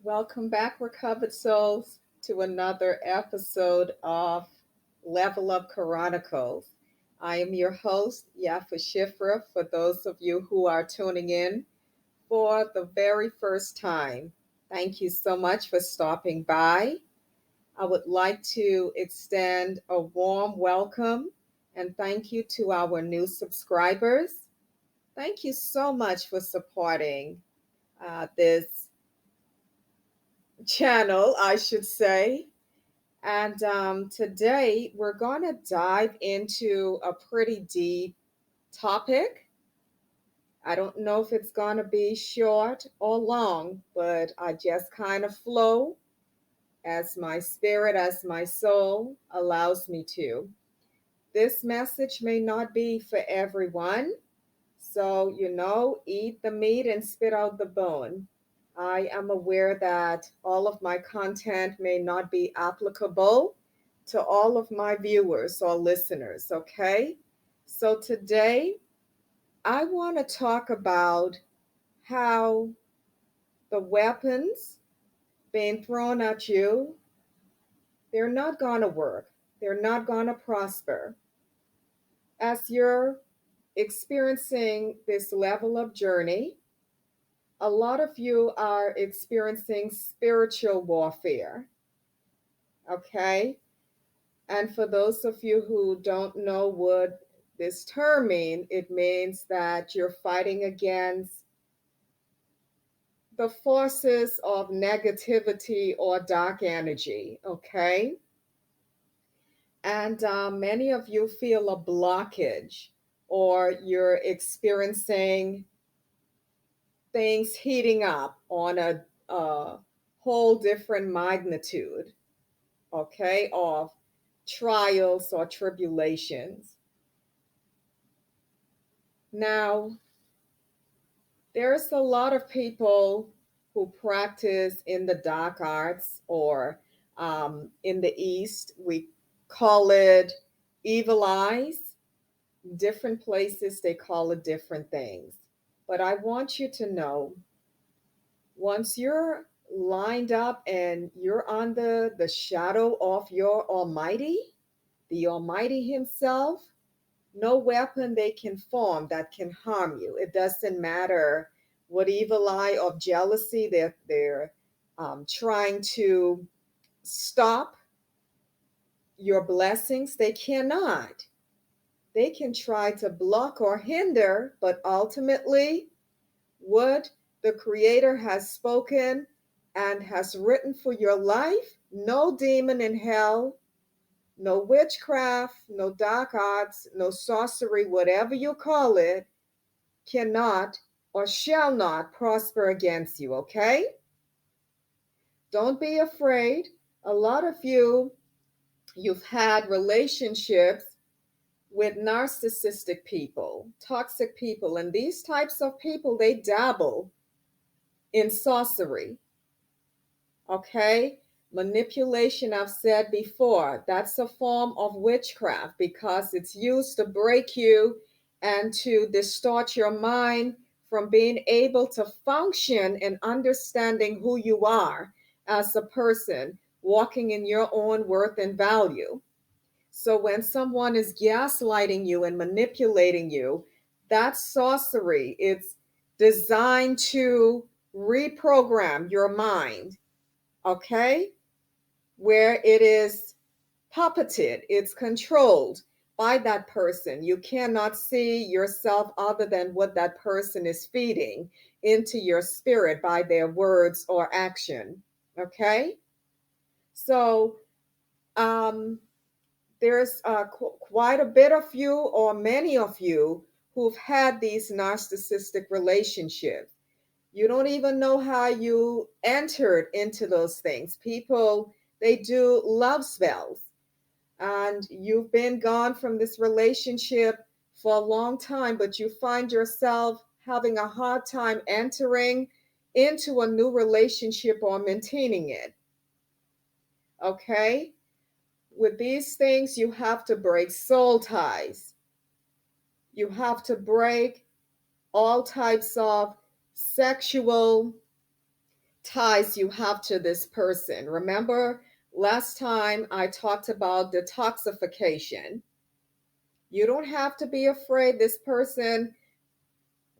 Welcome back, recovered souls, to another episode of Level Up Chronicles. I am your host, Yapha Shiphrah, for those of you who are tuning in for the very first time. Thank you so much for stopping by. I would like to extend a warm welcome and thank you to our new subscribers. Thank you so much for supporting this channel, I should say. And today we're going to dive into a pretty deep topic. I don't know if it's going to be short or long, but I just kind of flow as my spirit, as my soul allows me to. This message may not be for everyone. So, eat the meat and spit out the bone. I am aware that all of my content may not be applicable to all of my viewers or listeners, okay? So today, I want to talk about how the weapons being thrown at you, they're not going to work. They're not going to prosper. As you're experiencing this level of journey, a lot of you are experiencing spiritual warfare, okay? And for those of you who don't know what this term means, it means that you're fighting against the forces of negativity or dark energy, okay? And many of you feel a blockage, or you're experiencing things heating up on a whole different magnitude, okay, of trials or tribulations. Now, there's a lot of people who practice in the dark arts, or in the East, we call it evil eyes. Different places, they call it different things. But I want you to know, once you're lined up and you're under the shadow of your Almighty, the Almighty Himself, no weapon they can form that can harm you. It doesn't matter what evil eye of jealousy they're trying to stop your blessings. They cannot. They can try to block or hinder, but ultimately, what the Creator has spoken and has written for your life, no demon in hell, no witchcraft, no dark arts, no sorcery, whatever you call it, cannot or shall not prosper against you, okay? Don't be afraid. A lot of you've had relationships with narcissistic people, toxic people, and these types of people, they dabble in sorcery, okay? Manipulation, I've said before, that's a form of witchcraft because it's used to break you and to distort your mind from being able to function and understanding who you are as a person, walking in your own worth and value. So when someone is gaslighting you and manipulating you, that's sorcery. It's designed to reprogram your mind, okay? Where it is puppeted, it's controlled by that person. You cannot see yourself other than what that person is feeding into your spirit by their words or action, okay? So, there's quite a bit of you, or many of you, who've had these narcissistic relationships. You don't even know how you entered into those things. People, they do love spells, and you've been gone from this relationship for a long time, but you find yourself having a hard time entering into a new relationship or maintaining it. Okay? With these things, you have to break soul ties. You have to break all types of sexual ties you have to this person. Remember last time I talked about detoxification. You don't have to be afraid. This person,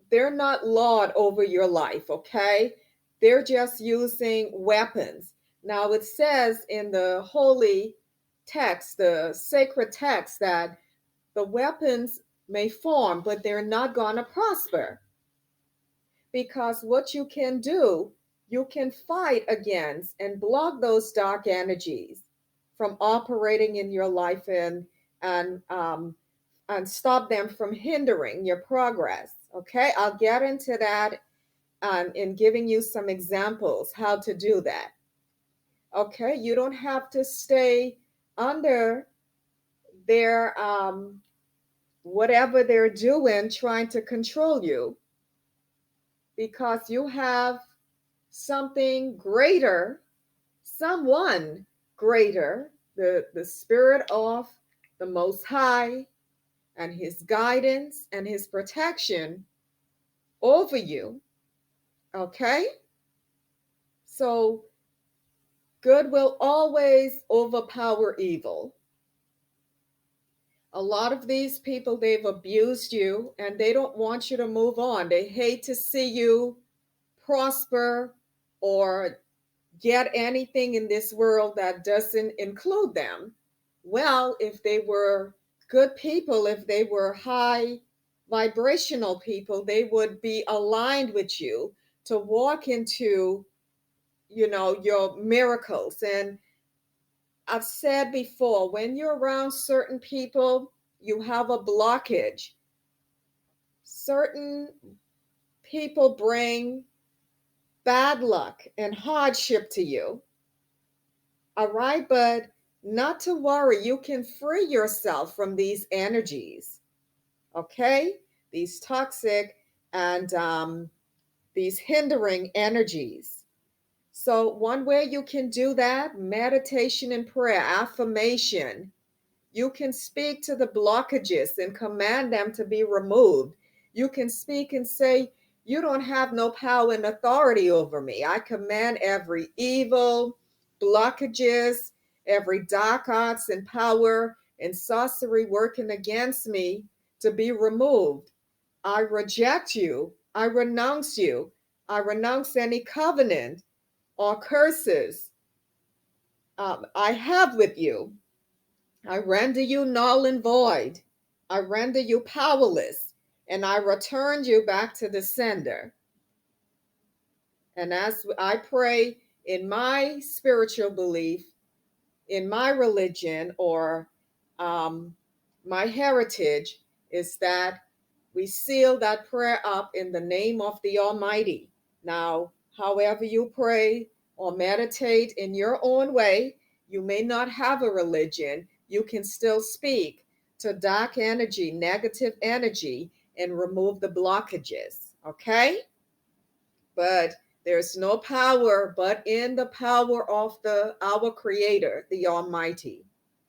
they're not lord over your life, okay? They're just using weapons. Now, it says in the holy text, the sacred text, that the weapons may form, but they're not going to prosper. Because what you can do, you can fight against and block those dark energies from operating in your life, and and stop them from hindering your progress. Okay, I'll get into that in giving you some examples how to do that. Okay, you don't have to stay under their whatever they're doing, trying to control you, because you have something greater, someone greater, the Spirit of the Most High, and His guidance and His protection over you. Okay? So good will always overpower evil. A lot of these people, they've abused you and they don't want you to move on. They hate to see you prosper or get anything in this world that doesn't include them. Well, if they were good people, if they were high vibrational people, they would be aligned with you to walk into, your miracles. And I've said before, when you're around certain people, you have a blockage. Certain people bring bad luck and hardship to you. All right, but not to worry, you can free yourself from these energies. Okay, these toxic and these hindering energies. So, one way you can do that, meditation and prayer, affirmation. You can speak to the blockages and command them to be removed. You can speak and say, you don't have no power and authority over me. I command every evil, blockages, every dark arts and power and sorcery working against me to be removed. I reject you. I renounce you. I renounce any covenant or curses I have with you. I render you null and void. I render you powerless, and I return you back to the sender. And as I pray in my spiritual belief, in my religion, or um, my heritage, is that we seal that prayer up in the name of the Almighty. Now, however you pray or meditate in your own way, you may not have a religion. You can still speak to dark energy, negative energy, and remove the blockages. Okay? But there's no power but in the power of our Creator, the Almighty.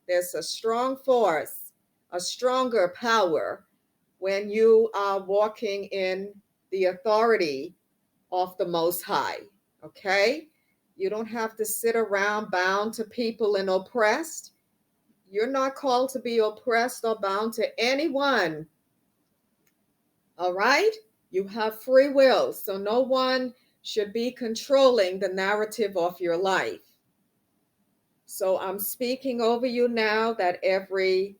There's a strong force, a stronger power when you are walking in the authority of the Most High. Okay? You don't have to sit around bound to people and oppressed. You're not called to be oppressed or bound to anyone. All right? You have free will, so no one should be controlling the narrative of your life. So I'm speaking over you now that every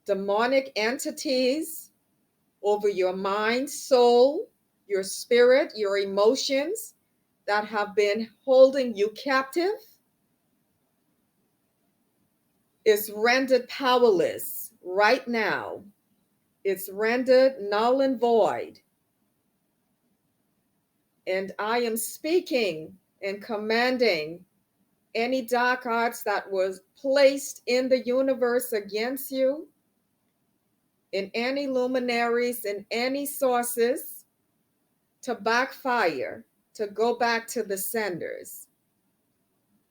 demonic entities over your mind, soul, your spirit, your emotions that have been holding you captive is rendered powerless right now. It's rendered null and void. And I am speaking and commanding any dark arts that was placed in the universe against you, in any luminaries, in any sources, to backfire, to go back to the senders.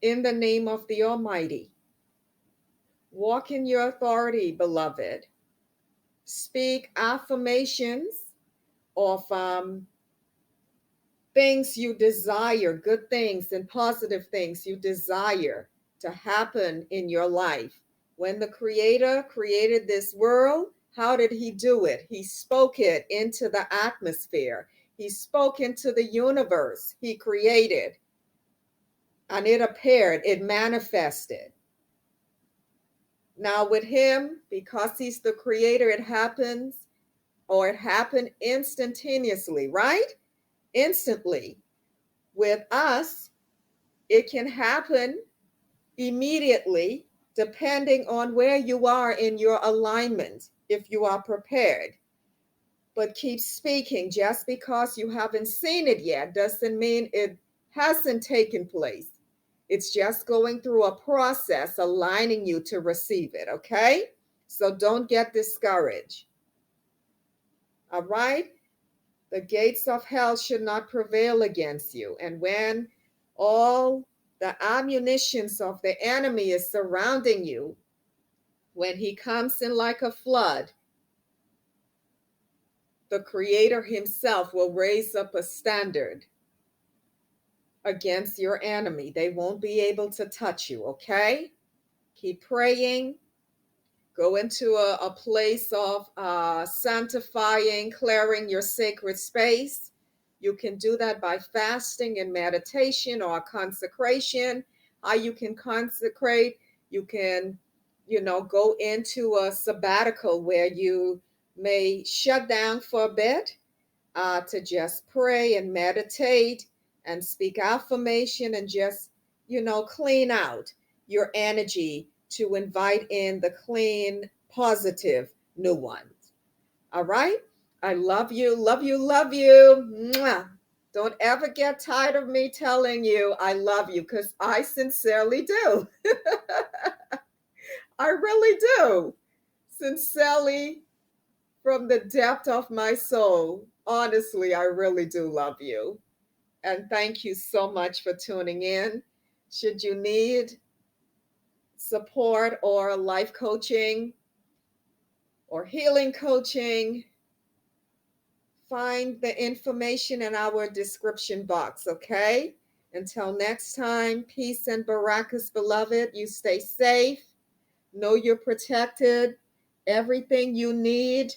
In the name of the Almighty. Walk in your authority, beloved. Speak affirmations of things you desire, good things and positive things you desire to happen in your life. When the Creator created this world, how did He do it? He spoke it into the atmosphere. He spoke into the universe He created, and it appeared, it manifested. Now, with Him, because He's the Creator, it happens, or it happened instantaneously, right? Instantly. With us, it can happen immediately, depending on where you are in your alignment, if you are prepared. But keep speaking. Just because you haven't seen it yet doesn't mean it hasn't taken place. It's just going through a process aligning you to receive it, okay? So don't get discouraged. All right? The gates of hell should not prevail against you. And when all the ammunitions of the enemy is surrounding you, when he comes in like a flood, the Creator Himself will raise up a standard against your enemy. They won't be able to touch you, okay? Keep praying. Go into a place of sanctifying, clearing your sacred space. You can do that by fasting and meditation or consecration. How you can consecrate, you can, go into a sabbatical where you may shut down for a bit to just pray and meditate and speak affirmation and just, clean out your energy to invite in the clean, positive new ones. All right? I love you, love you, love you. Mwah. Don't ever get tired of me telling you I love you, because I sincerely do. I really do. Sincerely, from the depth of my soul, honestly, I really do love you. And thank you so much for tuning in. Should you need support or life coaching or healing coaching, find the information in our description box, okay? Until next time, peace and barakas, beloved. You stay safe. Know you're protected. Everything you need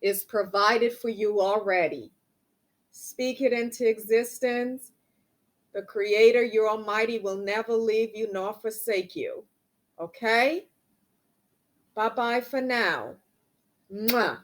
is provided for you already. Speak it into existence. The Creator, your Almighty, will never leave you nor forsake you. Okay? Bye-bye for now. Mwah.